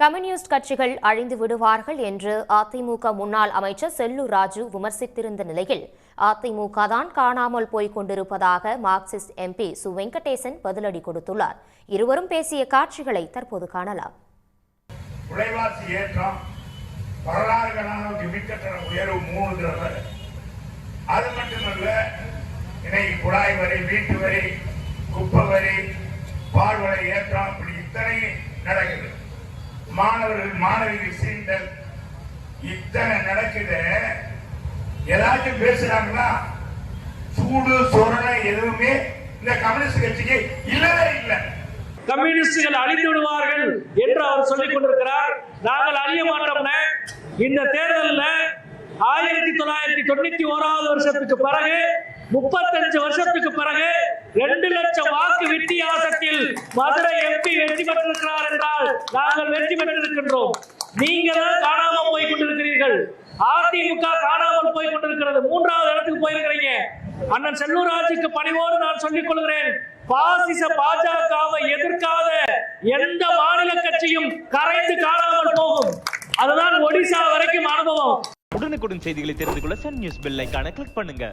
Communist கட்சிகள் அழிந்து விடுவார்கள் என்று அதிமுக முன்னாள் அமைச்சர் செல்லூர் ராஜு விமர்சித்திருந்த நிலையில் அதிமுக தான் காணாமல் போய்க் கொண்டிருப்பதாக மார்க்சிஸ்ட் எம்பி சு வெங்கடேசன் பதிலடி கொடுத்துள்ளார். இருவரும் பேசிய காட்சிகளை தற்போது காணலாம். விலைவாசி ஏற்றம், வரலாறுகளான மின்கட்டண உயர்வு 3 தடவை. அது மட்டுமல்ல, இன்னைக்கு குழாய் வரி, வீட்டு வரி, குப்பை வரி, பால் விலை ஏற்றம், இப்படி இத்தனை நடக்குது. மாணவிகள் சீண்டல், இத்தனை நடக்குது. ஏதாச்சும் பேசுறாங்களா? சூடு சொரணை எதுவுமே இந்த கம்யூனிஸ்ட் கட்சிக்கு இல்லவே இல்லை. கம்யூனிஸ்டுகள் அழிந்து விடுவார்கள் என்று அவர் சொல்லிக் கொண்டிருக்கிறார். நாங்கள் அழிய மாட்டோம். இந்த தேர்தலில் 1991 வருஷத்துக்கு பிறகு 35 வருஷத்துக்கு பிறகு 2 லட்சம் வாக்கு வித்தியாசத்தில் மதுரை எம்பி வெற்றி பெற்றிருக்கிறார் என்றால் நாங்கள் வெற்றி பெற்றிருக்கின்றோம். நீங்கள் தான் காணாமல் போய் கொண்டிருக்கிறீர்கள். அதிமுக காணாமல் போய் கொண்டிருக்கிறது. 3வது இடத்துக்கு போயிருக்கிறீங்க. அண்ணன் செல்லூர் ராஜுக்கு பணிவோடு நான் சொல்லிக் கொள்கிறேன், பாசிச பாஜகவை எதிர்க்காத எந்த மாநில கட்சியும் கரைந்து காணாமல் போகும். அதுதான் ஒடிசா வரைக்கும் அனுபவம். உடனுக்குடன் செய்திகளை தெரிந்து கொள்ள சன் நியூஸ் பெல் ஐகானை கிளிக் பண்ணுங்க.